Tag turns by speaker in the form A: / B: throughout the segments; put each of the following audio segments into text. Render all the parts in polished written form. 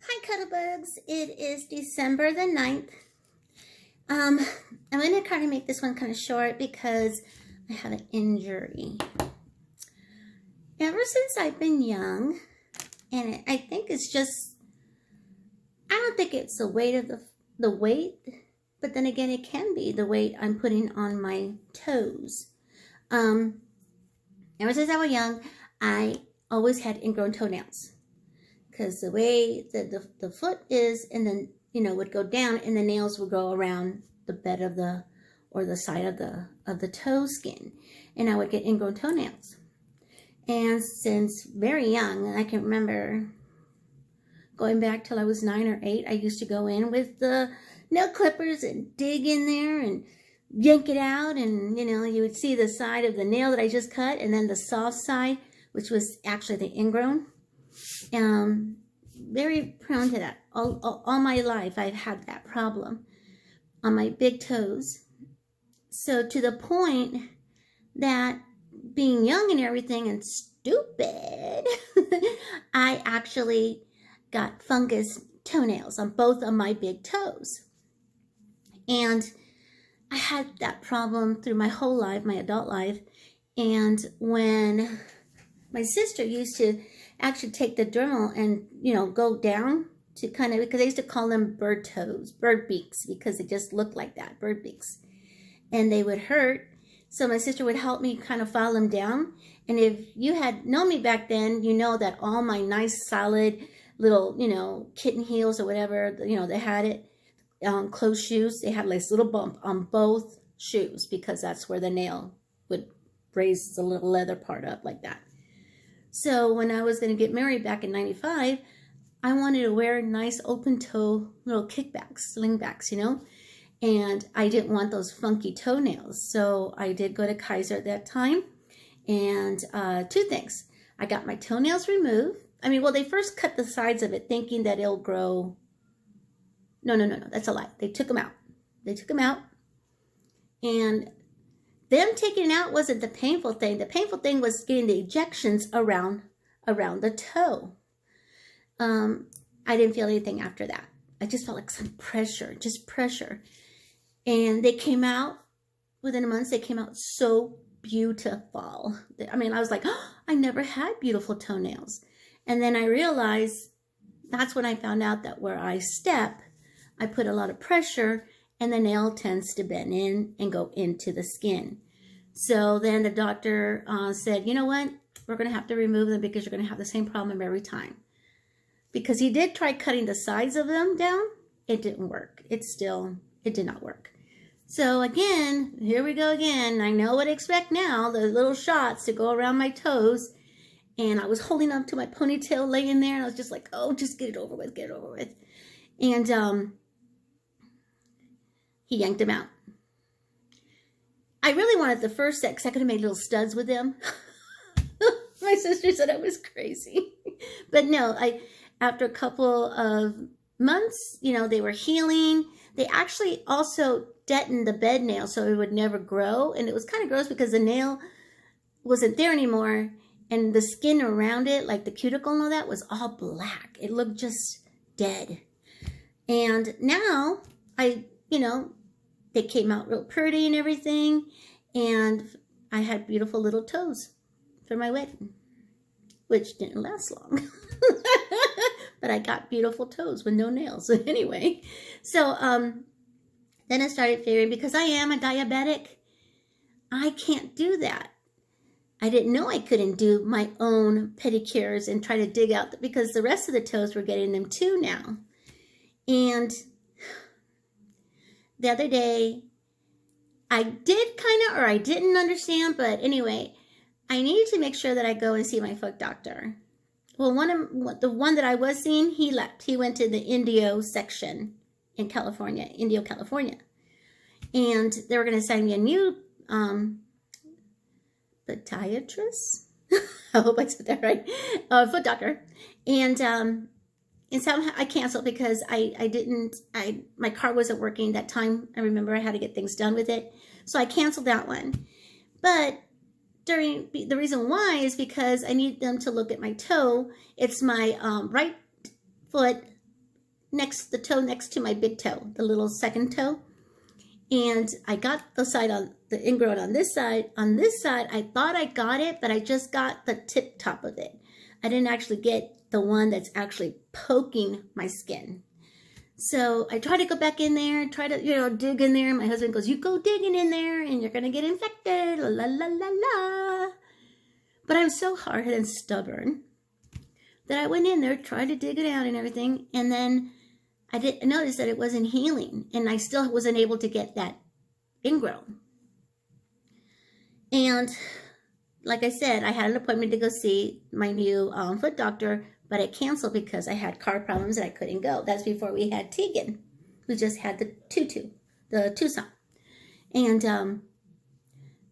A: Hi Cuddlebugs, it is December the 9th. I'm going to kind of make this one kind of short because I had an injury. Ever since I've been young, and I think it's just, I don't think it's the weight of the weight, but then again it can be the weight I'm putting on my toes. Ever since I was young, I always had ingrown toenails. Because the way that the foot is, and then, would go down, and the nails would go around the bed of or the side of the toe skin. And I would get ingrown toenails. And since very young, I can remember going back till I was 9 or 8, I used to go in with the nail clippers and dig in there and yank it out. And, you would see the side of the nail that I just cut, and then the soft side, which was actually the ingrown. Very prone to that. All my life I've had that problem on my big toes. So to the point that being young and everything and stupid, I actually got fungus toenails on both of my big toes. And I had that problem through my whole life, my adult life. And when my sister used to actually take the dermal and, go down to kind of, because I used to call them bird toes, bird beaks, because it just looked like that, bird beaks. And they would hurt. So my sister would help me kind of file them down. And if you had known me back then, you know that all my nice, solid little, kitten heels or whatever, they had it, closed shoes. They had like this little bump on both shoes because that's where the nail would raise the little leather part up like that. So when I was going to get married back in 95, I wanted to wear nice open toe little kickbacks, slingbacks, and I didn't want those funky toenails. So I did go to Kaiser at that time. And two things. I got my toenails removed. They first cut the sides of it thinking that it'll grow. No, that's a lie. They took them out. And them taking it out wasn't the painful thing. The painful thing was getting the ejections around the toe. I didn't feel anything after that. I just felt like some pressure, just pressure. And they came out, within a month, they came out so beautiful. I was like, oh, I never had beautiful toenails. And then I realized that's when I found out that where I step, I put a lot of pressure and the nail tends to bend in and go into the skin. So then the doctor said, you know what? We're going to have to remove them because you're going to have the same problem every time. Because he did try cutting the sides of them down. It didn't work. It did not work. So again, here we go again. I know what to expect now. The little shots to go around my toes. And I was holding up to my ponytail laying there. And I was just like, oh, just get it over with, get it over with. And he yanked them out. I really wanted the first set because I could have made little studs with them. My sister said I was crazy. But no, after a couple of months, they were healing. They actually also deadened the bed nail so it would never grow. And it was kind of gross because the nail wasn't there anymore. And the skin around it, like the cuticle and all that, was all black. It looked just dead. And now, they came out real pretty and everything. And I had beautiful little toes for my wedding, which didn't last long. But I got beautiful toes with no nails. Anyway, so then I started figuring, because I am a diabetic, I can't do that. I didn't know I couldn't do my own pedicures and try to dig out, because the rest of the toes were getting them too now. And the other day, I did or I didn't understand, but anyway, I needed to make sure that I go and see my foot doctor. Well, the one that I was seeing, he left. He went to the Indio section in California, California. And they were going to send me a new podiatrist. I hope I said that right. Foot doctor. And somehow I canceled because my car wasn't working that time. I remember I had to get things done with it. So I canceled that one. But the reason why is because I need them to look at my toe. It's my right foot the toe next to my big toe, the little second toe. And I got the ingrown on this side. On this side, I thought I got it, but I just got the tip top of it. I didn't actually get the one that's actually poking my skin. So I try to go back in there, try to, dig in there. My husband goes, you go digging in there and you're going to get infected, la, la, la, la, la. But I'm so hard and stubborn that I went in there, tried to dig it out and everything. And then I didn't notice that it wasn't healing. And I still wasn't able to get that ingrown. And like I said, I had an appointment to go see my new foot doctor, but I canceled because I had car problems and I couldn't go. That's before we had Tegan, who just had the Tucson. And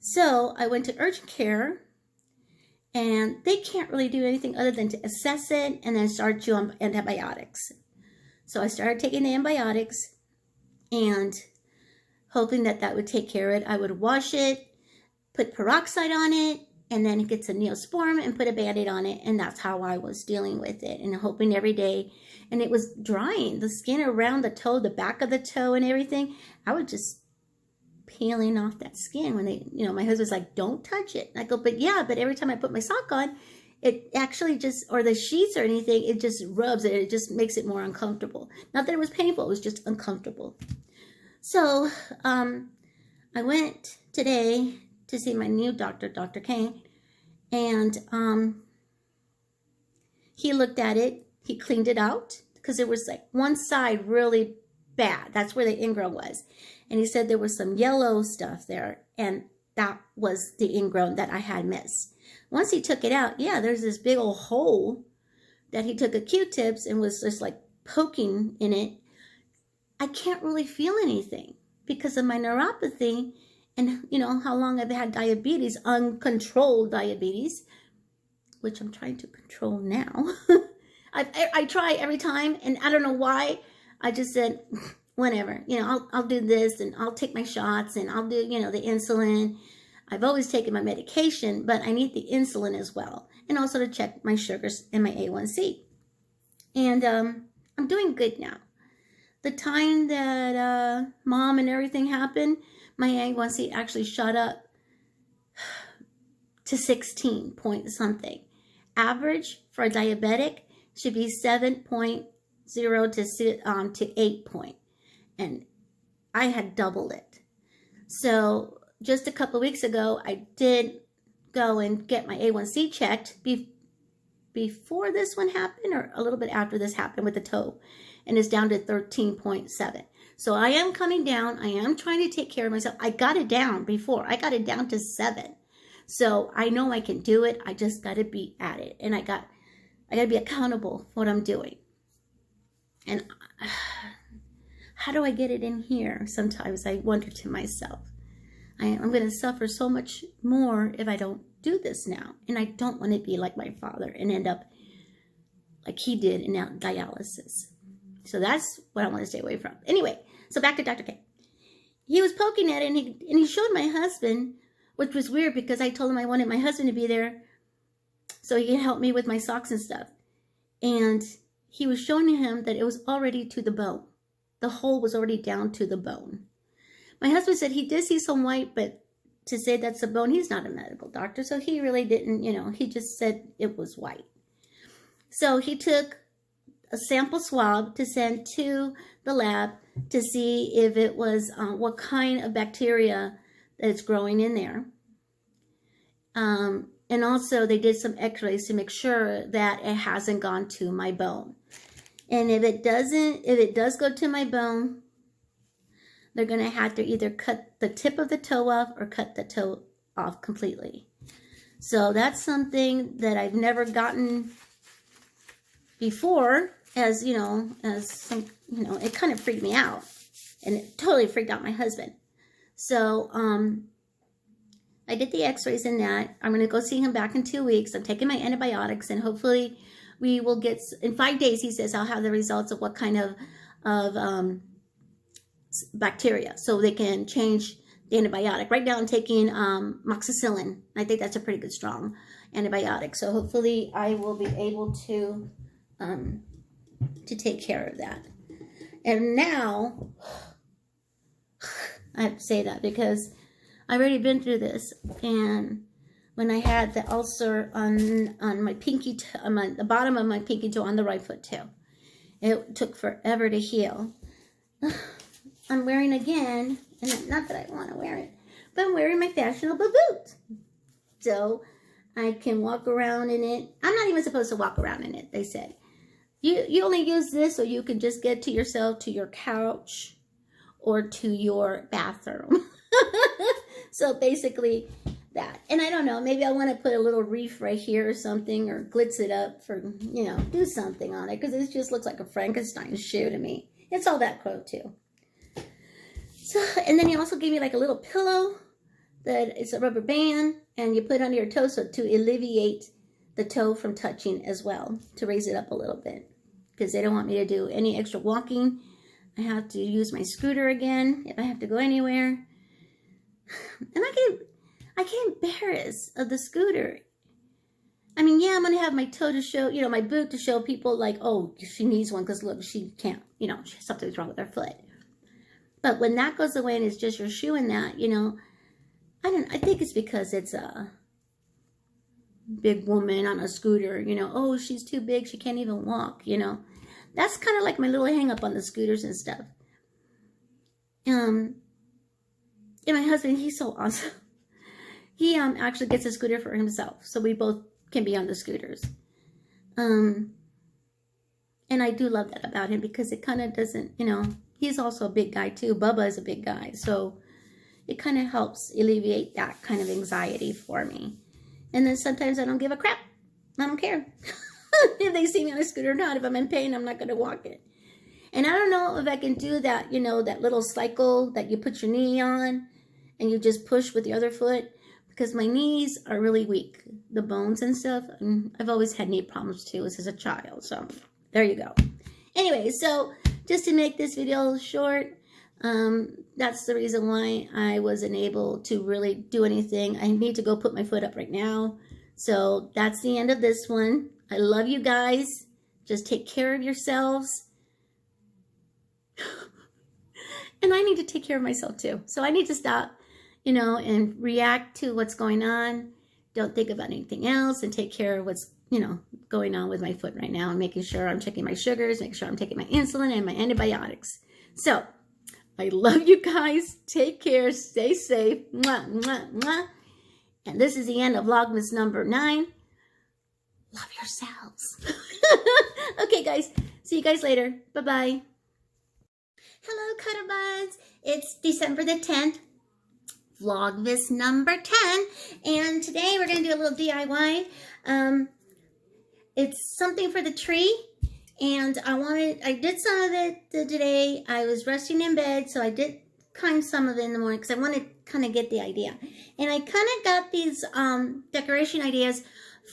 A: so I went to urgent care, and they can't really do anything other than to assess it and then start you on antibiotics. So I started taking the antibiotics and hoping that that would take care of it. I would wash it, put peroxide on it, and then get some Neosporin and put a Band-Aid on it. And that's how I was dealing with it and hoping every day. And it was drying. The skin around the toe, the back of the toe and everything, I was just peeling off that skin when my husband's like, don't touch it. And I go, but every time I put my sock on, it actually just, or the sheets or anything, it just rubs it. It just makes it more uncomfortable. Not that it was painful, it was just uncomfortable. So I went today to see my new doctor, Dr. Kane, and he looked at it, he cleaned it out, because it was like one side really bad. That's where the ingrown was. And he said there was some yellow stuff there, and that was the ingrown that I had missed. Once he took it out, there's this big old hole that he took a Q-tips and was just like poking in it. I can't really feel anything because of my neuropathy. And how long I've had diabetes, uncontrolled diabetes, which I'm trying to control now. I try every time, and I don't know why. I just said, whatever, I'll do this, and I'll take my shots, and I'll do, the insulin. I've always taken my medication, but I need the insulin as well, and also to check my sugars and my A1C. And I'm doing good now. The time that mom and everything happened, my A1C actually shot up to 16 point something. Average for a diabetic should be 7.0 to 8 point. And I had doubled it. So just a couple of weeks ago, I did go and get my A1C checked before this one happened, or a little bit after this happened with the toe. And it's down to 13.7. So I am coming down. I am trying to take care of myself. I got it down before. I got it down to 7. So I know I can do it. I just got to be at it. And I got to be accountable for what I'm doing. And how do I get it in here? Sometimes I wonder to myself. I'm going to suffer so much more if I don't do this now. And I don't want to be like my father and end up like he did in dialysis. So that's what I want to stay away from. Anyway, so back to Dr. K. He was poking at it, and he showed my husband, which was weird because I told him I wanted my husband to be there so he could help me with my socks and stuff. And he was showing him that it was already to the bone. The hole was already down to the bone. My husband said he did see some white, but to say that's a bone, he's not a medical doctor, so he really didn't, he just said it was white. So he took a sample swab to send to the lab to see if it was what kind of bacteria that's growing in there. And also they did some x-rays to make sure that it hasn't gone to my bone. And if it does go to my bone, they're going to have to either cut the tip of the toe off or cut the toe off completely. So that's something that I've never gotten before. It kind of freaked me out, and it totally freaked out my husband. So, I did the x-rays in that. I'm going to go see him back in 2 weeks. I'm taking my antibiotics, and hopefully we will get, in 5 days, he says, I'll have the results of what kind of bacteria, so they can change the antibiotic. Right now I'm taking moxicillin. I think that's a pretty good strong antibiotic. So hopefully I will be able to take care of that. And now, I have to say that because I've already been through this. And when I had the ulcer on my pinky, on the bottom of my pinky toe on the right foot too, it took forever to heal. I'm wearing again, and not that I want to wear it, but I'm wearing my fashionable boot. So I can walk around in it. I'm not even supposed to walk around in it, they said. You only use this so you can just get to yourself to your couch or to your bathroom. So basically that. And I don't know, maybe I want to put a little reef right here or something, or glitz it up for, you know, do something on it, because it just looks like a Frankenstein shoe to me. It's all that quote too. So, and then he also gave me like a little pillow that is a rubber band, and you put under your toe so to alleviate the toe from touching as well, to raise it up a little bit, because they don't want me to do any extra walking. I have to use my scooter again if I have to go anywhere. And I get embarrassed of the scooter. I mean, yeah, I'm going to have my toe to show, you know, my boot to show people like, oh, she needs one because look, she can't, you know, something's wrong with her foot. But when that goes away and it's just your shoe and that, you know, I think it's because it's a big woman on a scooter, you know, oh, she's too big, she can't even walk, you know. That's kind of like my little hang up on the scooters and stuff. And my husband, he's so awesome. He actually gets a scooter for himself, so we both can be on the scooters. And I do love that about him, because it kind of doesn't, you know, he's also a big guy too. Bubba is a big guy, so it kind of helps alleviate that kind of anxiety for me. And then sometimes I don't give a crap. I don't care if they see me on a scooter or not. If I'm in pain, I'm not going to walk it. And I don't know if I can do that, you know, that little cycle that you put your knee on and you just push with the other foot, because my knees are really weak, the bones and stuff. And I've always had knee problems too as a child. So there you go. Anyway, so just to make this video short, that's the reason why I wasn't able to really do anything. I need to go put my foot up right now. So that's the end of this one. I love you guys. Just take care of yourselves. And I need to take care of myself too. So I need to stop, you know, and react to what's going on. Don't think about anything else, and take care of what's, you know, going on with my foot right now, and making sure I'm checking my sugars, making sure I'm taking my insulin and my antibiotics. So I love you guys. Take care. Stay safe. Mwah, mwah, mwah. And this is the end of Vlogmas number 9. Love yourselves. Okay, guys. See you guys later. Bye-bye. Hello, Cuddlebugs. It's December the 10th. Vlogmas number 10. And today we're going to do a little DIY. It's something for the tree. And I did some of it today. I was resting in bed, so I did some of it in the morning because I want to kind of get the idea. And I kind of got these decoration ideas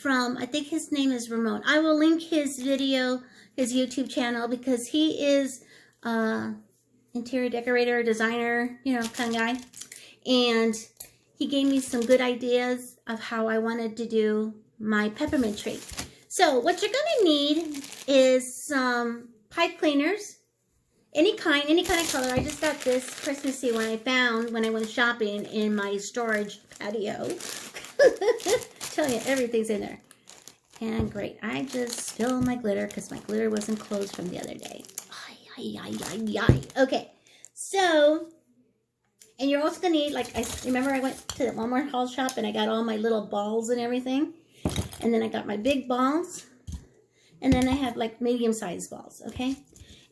A: from, I think his name is Ramon. I will link his video, his YouTube channel, because he is interior decorator, designer, you know, kind of guy. And he gave me some good ideas of how I wanted to do my peppermint tree. So what you're going to need is some pipe cleaners, any kind of color. I just got this Christmassy one I found when I went shopping in my storage patio. Tell you, everything's in there. And great, I just spilled my glitter because my glitter wasn't closed from the other day. Okay, so, and you're also going to need, like, I remember I went to the Walmart haul shop and I got all my little balls and everything. And then I got my big balls. And then I have like medium-sized balls, okay?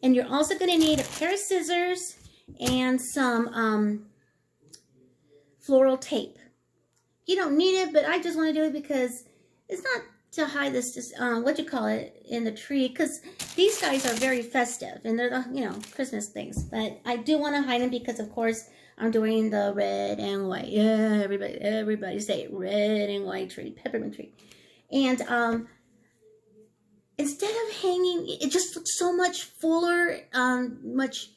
A: And you're also going to need a pair of scissors and some floral tape. You don't need it, but I just want to do it because it's not to hide this, in the tree. Because these guys are very festive and they're the, you know, Christmas things. But I do want to hide them because, of course, I'm doing the red and white. Yeah, everybody say it. Red and white tree, peppermint tree. And instead of hanging, it just looks so much fuller, much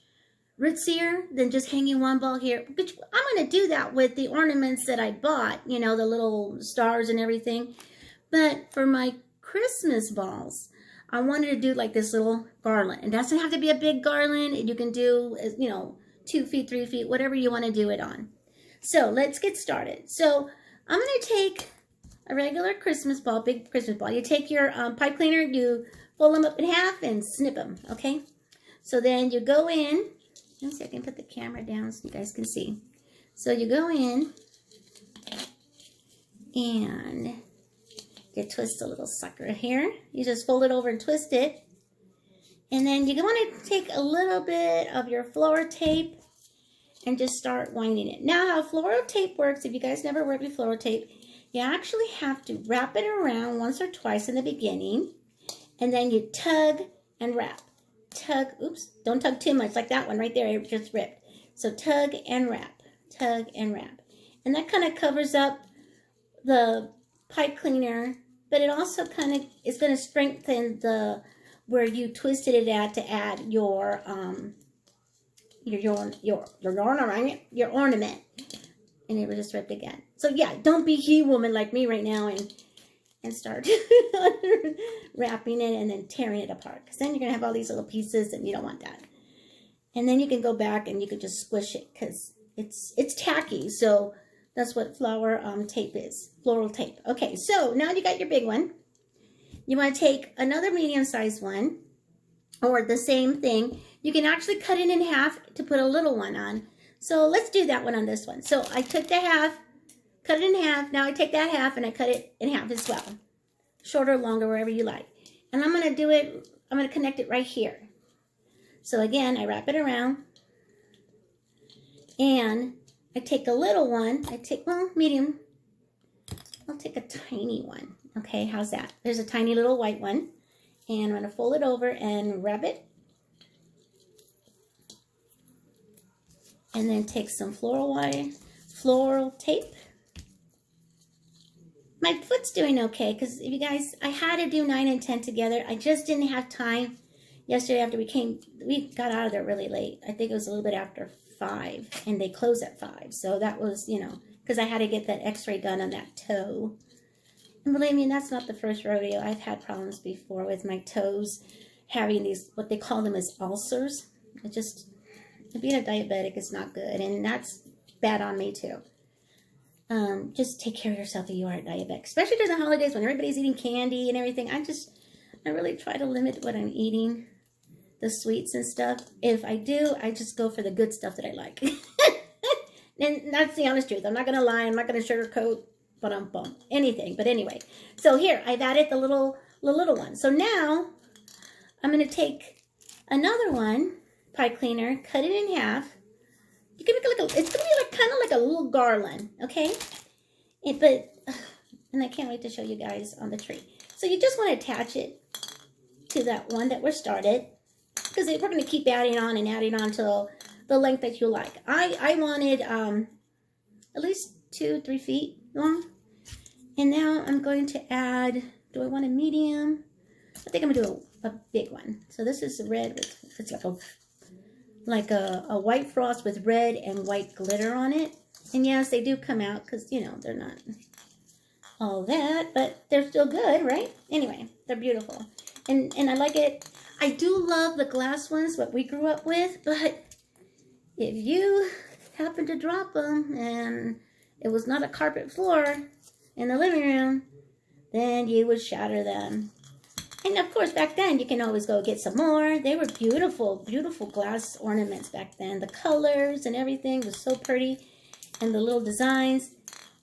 A: ritzier than just hanging one ball here. But I'm going to do that with the ornaments that I bought, you know, the little stars and everything. But for my Christmas balls, I wanted to do like this little garland. It doesn't have to be a big garland. You can do, you know, 2 feet, 3 feet, whatever you want to do it on. So let's get started. So I'm going to take a regular Christmas ball, big Christmas ball. You take your pipe cleaner, you fold them up in half and snip them, okay? So then you go in. Let me see if I can put the camera down so you guys can see. So you go in and you twist a little sucker here. You just fold it over and twist it. And then you're going to take a little bit of your floral tape and just start winding it. Now how floral tape works, if you guys never worked with floral tape, you actually have to wrap it around once or twice in the beginning. And then you tug and wrap. Tug, oops, don't tug too much like that one right there, it just ripped. So tug and wrap, tug and wrap. And that kind of covers up the pipe cleaner, but it also kind of is going to strengthen the where you twisted it at to add your ornament. And it was just ripped again. So yeah, don't be he-woman like me right now and start wrapping it and then tearing it apart. Because then you're going to have all these little pieces and you don't want that. And then you can go back and you can just squish it because it's tacky. So that's what flower tape is, floral tape. Okay, so now you got your big one. You want to take another medium-sized one or the same thing. You can actually cut it in half to put a little one on. So let's do that one on this one. So I took the half, cut it in half. Now I take that half and I cut it in half as well. Shorter, longer, wherever you like. And I'm going to do it, I'm going to connect it right here. So again, I wrap it around. And I take a little one. I take, well, medium. I'll take a tiny one. Okay, how's that? There's a tiny little white one. And I'm going to fold it over and wrap it. And then take some floral tape. My foot's doing okay because you guys, I had to do 9 and 10 together. I just didn't have time yesterday after we got out of there really late. I think it was a little bit after 5 and they close at 5. So that was, you know, because I had to get that x-ray done on that toe. And believe me, that's not the first rodeo. I've had problems before with my toes having these, what they call them as ulcers. It just, being a diabetic is not good. And that's bad on me too. Just take care of yourself if you are a diabetic. Especially during the holidays when everybody's eating candy and everything. I really try to limit what I'm eating. The sweets and stuff. If I do, I just go for the good stuff that I like. And that's the honest truth. I'm not going to lie. I'm not going to sugarcoat anything. But anyway. So here, I've added the little one. So now, I'm going to take another one, pipe cleaner, cut it in half. You can make it like it's going to be like kind of like a little garland. Okay? And I can't wait to show you guys on the tree. So you just want to attach it to that one that we're started. Because we're going to keep adding on till the length that you like. I wanted at least 2-3 feet long. And now I'm going to add, do I want a medium? I think I'm going to do a big one. So this is red with, it's like a white frost with red and white glitter on it. And yes, they do come out because, you know, they're not all that, but they're still good, right? Anyway, they're beautiful. And I like it. I do love the glass ones, what we grew up with, but if you happen to drop them and it was not a carpet floor in the living room, then you would shatter them. And of course, back then, you can always go get some more. They were beautiful, beautiful glass ornaments back then. The colors and everything was so pretty, and the little designs.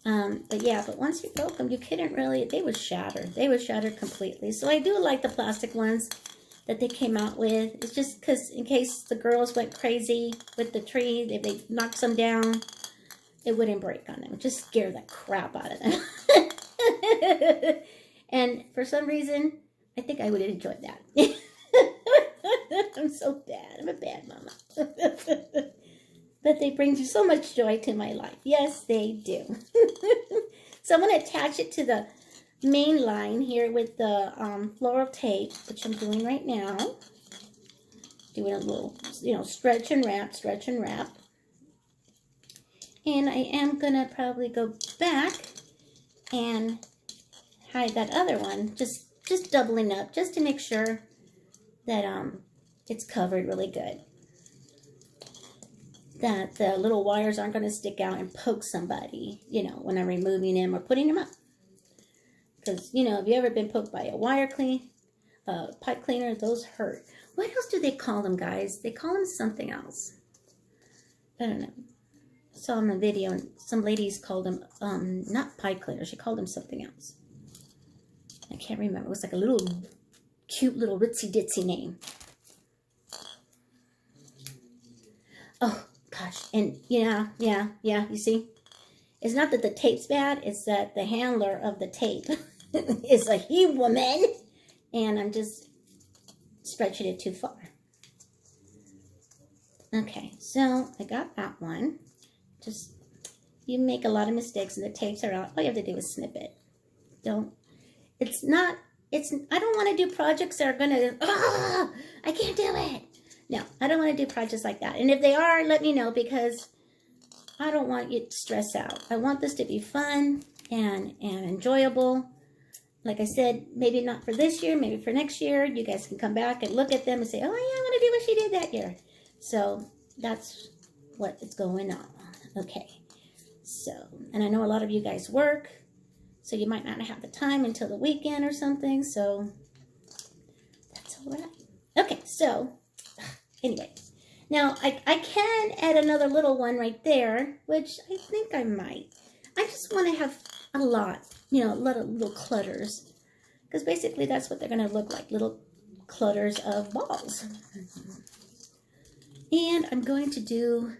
A: But yeah, but once you broke them, you couldn't really, they would shatter. They would shatter completely. So I do like the plastic ones that they came out with. It's just because in case the girls went crazy with the tree, if they knocked some down, it wouldn't break on them. It just scare the crap out of them. And for some reason, I think I would have enjoyed that. I'm so bad. I'm a bad mama. But they bring so much joy to my life. Yes, they do. So I'm going to attach it to the main line here with the floral tape, which I'm doing right now. Doing a little, you know, stretch and wrap, stretch and wrap. And I am going to probably go back and hide that other one. Just just doubling up just to make sure that it's covered really good. That the little wires aren't going to stick out and poke somebody, you know, when I'm removing them or putting them up. Because, you know, have you ever been poked by a pipe cleaner? Those hurt. What else do they call them, guys? They call them something else. I don't know. I saw in a video, and some ladies called them, not pipe cleaners. She called them something else. I can't remember. It was like a little, cute little ritzy-ditzy name. Oh, gosh. And, yeah, you see? It's not that the tape's bad. It's that the handler of the tape is a he-woman. And I'm just stretching it too far. Okay, so I got that one. Just, you make a lot of mistakes and the tapes are out. All you have to do is snip it. I don't want to do projects that are going to, I can't do it. No, I don't want to do projects like that. And if they are, let me know, because I don't want you to stress out. I want this to be fun and enjoyable. Like I said, maybe not for this year, maybe for next year. You guys can come back and look at them and say, oh yeah, I want to do what she did that year. So that's what is going on. Okay. So, and I know a lot of you guys work, so you might not have the time until the weekend or something. So that's all right. Okay. So anyway, now I can add another little one right there, which I think I might. I just want to have a lot, you know, a lot of little clutters, because basically that's what they're going to look like, little clutters of balls. And I'm going to do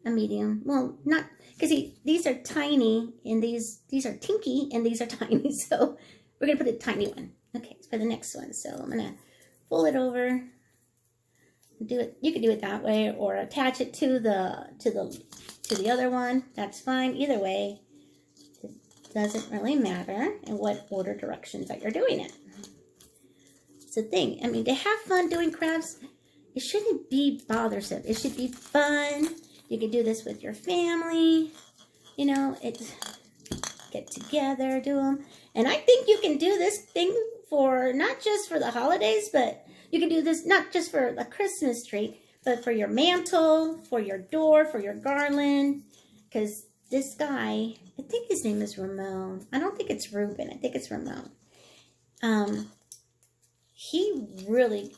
A: a medium. Well, not, because these are tiny, and these are tinky, and these are tiny, so we're going to put a tiny one. Okay, for the next one. So I'm going to pull it over. Do it. You can do it that way, or attach it to the other one. That's fine. Either way, it doesn't really matter in what order directions that you're doing it. It's a thing. I mean, to have fun doing crafts, it shouldn't be bothersome. It should be fun. You can do this with your family. You know, get together, do them. And I think you can do this thing for not just for the holidays, but you can do this not just for a Christmas tree, but for your mantle, for your door, for your garland. Because this guy, I think his name is Ramon. I don't think it's Ruben. I think it's Ramon.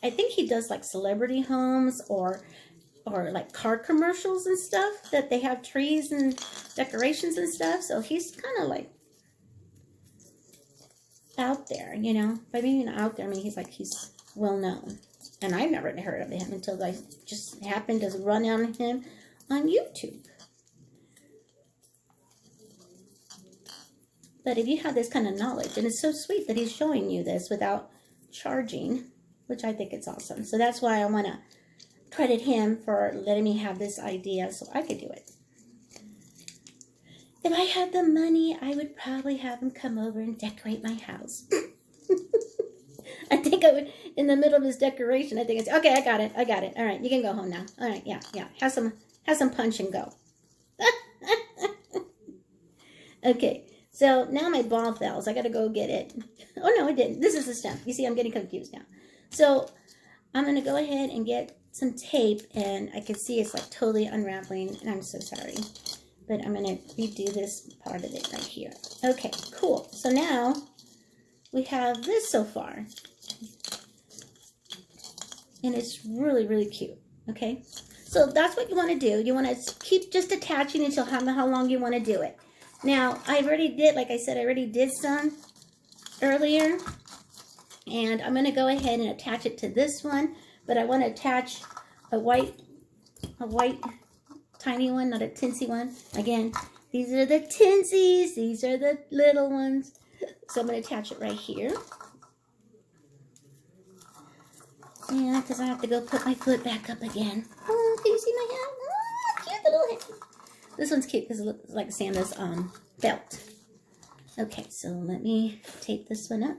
A: I think he does like celebrity homes or like car commercials and stuff that they have trees and decorations and stuff. So he's kind of like out there, you know. By being out there, I mean he's well known. And I've never heard of him until I just happened to run on him on YouTube. But if you have this kind of knowledge, and it's so sweet that he's showing you this without charging, which I think it's awesome. So that's why I want to credit him for letting me have this idea so I could do it. If I had the money, I would probably have him come over and decorate my house. I think I would, in the middle of his decoration, I think it's, okay, I got it. All right, you can go home now. All right, yeah. Have some punch and go. Okay, so now my ball fell, so I got to go get it. Oh, no, it didn't. This is the stem. You see, I'm getting confused now. So I'm going to go ahead and get some tape, and I can see it's like totally unraveling, and I'm so sorry. But I'm going to redo this part of it right here. Okay, cool. So now we have this so far. And it's really, really cute. Okay? So that's what you want to do. You want to keep just attaching until how long you want to do it. Now, I already did, like I said, I already did some earlier. And I'm going to go ahead and attach it to this one. But I want to attach a white tiny one, not a tinsy one. Again, these are the tinsies. These are the little ones. So I'm going to attach it right here. Yeah, because I have to go put my foot back up again. Oh, can you see my hand? Oh, cute little hand. This one's cute because it looks like Santa's belt. Okay, so let me tape this one up.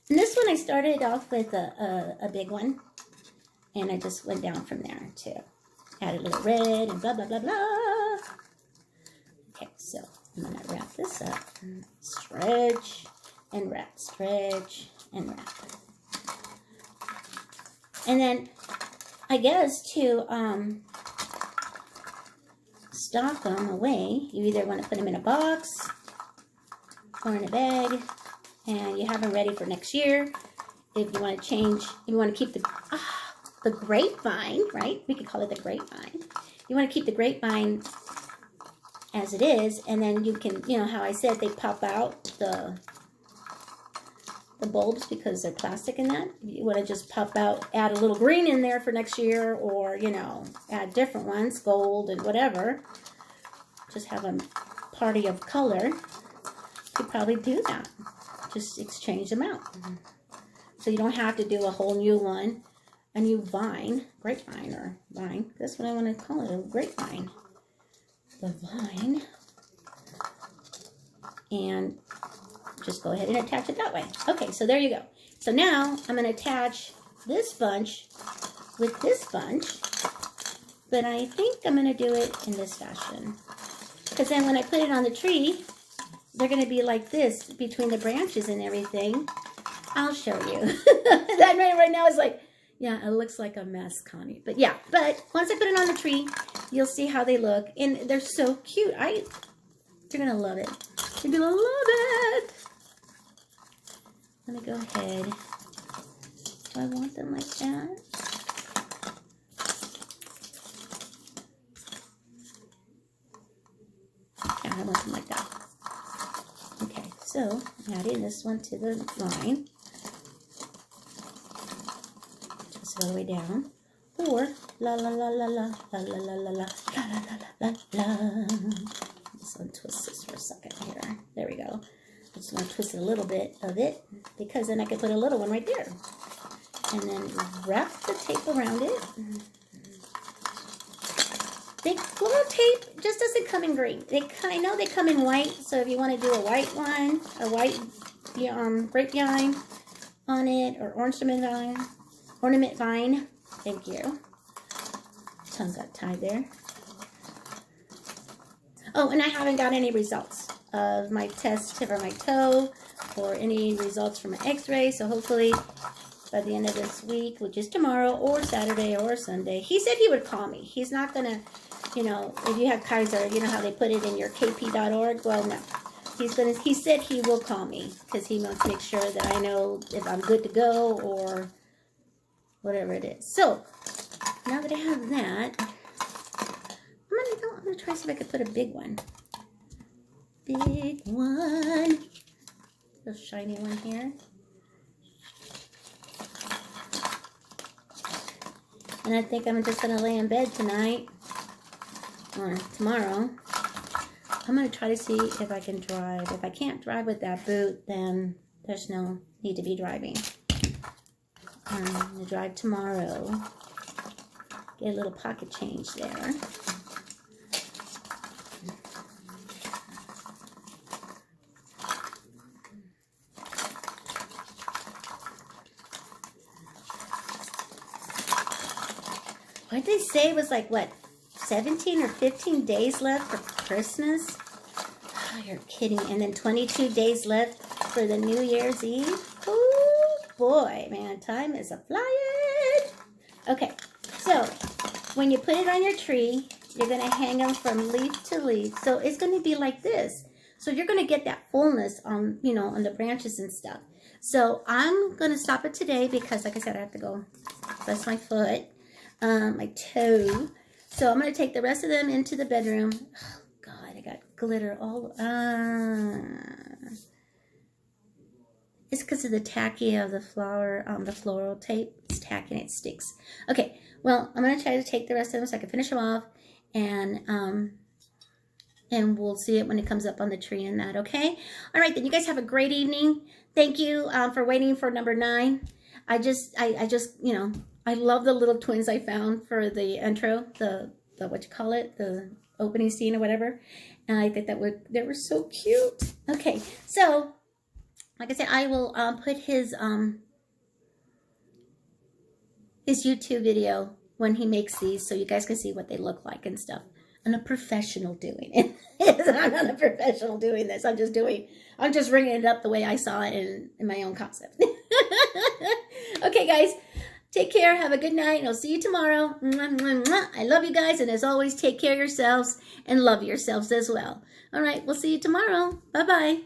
A: And this one I started off with a big one. And I just went down from there to add a little red and blah, blah, blah, blah. Okay, so I'm going to wrap this up. Stretch and wrap. Stretch and wrap. And then I guess to stock them away, you either want to put them in a box or in a bag, and you have them ready for next year. If you want to change, if you want to keep the grapevine, right? We could call it the grapevine. You want to keep the grapevine as it is, and then you can, you know how I said they pop out the bulbs because they're plastic in that. You want to just pop out, add a little green in there for next year, or, you know, add different ones, gold and whatever. Just have a party of color. You could probably do that. Just exchange them out. So you don't have to do a whole new one, a new vine, grapevine or vine. That's what I want to call it, a grapevine. The vine. And just go ahead and attach it that way. Okay, so there you go. So now I'm going to attach this bunch with this bunch, but I think I'm going to do it in this fashion. Because then when I put it on the tree, they're going to be like this between the branches and everything. I'll show you. That right now is like, yeah, it looks like a mess, Connie. But yeah, but once I put it on the tree, you'll see how they look. And they're so cute. You're going to love it. You're going to love it. Let me go ahead. Do I want them like that? Yeah, I want them like that. Okay, so I'm adding this one to the line. Just all the way down. Or la la la la la la la la la la la la la la. Just untwist this for a second here. There we go. I just want to twist a little bit of it because then I can put a little one right there. And then wrap the tape around it. The floral tape just doesn't come in green. I know they come in white, so if you want to do a white one, a white grapevine on it, or ornament vine. Thank you. Tongue got tied there. Oh, and I haven't got any results of my test for my toe or any results from an x-ray, so hopefully by the end of this week, which is tomorrow or Saturday or Sunday, he said he would call me. He's not going to, you know, if you have Kaiser, you know how they put it in your kp.org? Well, no. He said he will call me because he wants to make sure that I know if I'm good to go or whatever it is. So, now that I have that, I'm going to try to see if I could put a big one. Big one. A shiny one here. And I think I'm just going to lay in bed tonight or tomorrow. I'm going to try to see if I can drive. If I can't drive with that boot, then there's no need to be driving. I'm going to drive tomorrow. Get a little pocket change there. What did they say? It was like, what, 17 or 15 days left for Christmas? Oh, you're kidding. And then 22 days left for the New Year's Eve? Oh, boy, man, time is a-flying. Okay, so when you put it on your tree, you're going to hang them from leaf to leaf. So it's going to be like this. So you're going to get that fullness on, you know, on the branches and stuff. So I'm going to stop it today because, like I said, I have to go press my foot. My toe. So I'm going to take the rest of them into the bedroom. Oh, God, I got glitter all... It's because of the tacky of the floral tape. It's tacky and it sticks. Okay, well, I'm going to try to take the rest of them so I can finish them off. And we'll see it when it comes up on the tree and that, okay? All right, then you guys have a great evening. Thank you for waiting for number 9. I just, you know... I love the little twins I found for the intro, the what you call it, the opening scene or whatever. And I think they were so cute. Okay, so like I said, I will put his YouTube video when he makes these so you guys can see what they look like and stuff. I'm a professional doing it. I'm not a professional doing this. I'm just ringing it up the way I saw it in my own concept. Okay, guys, take care. Have a good night, and I'll see you tomorrow. I love you guys, and as always, take care of yourselves and love yourselves as well. All right, we'll see you tomorrow. Bye-bye.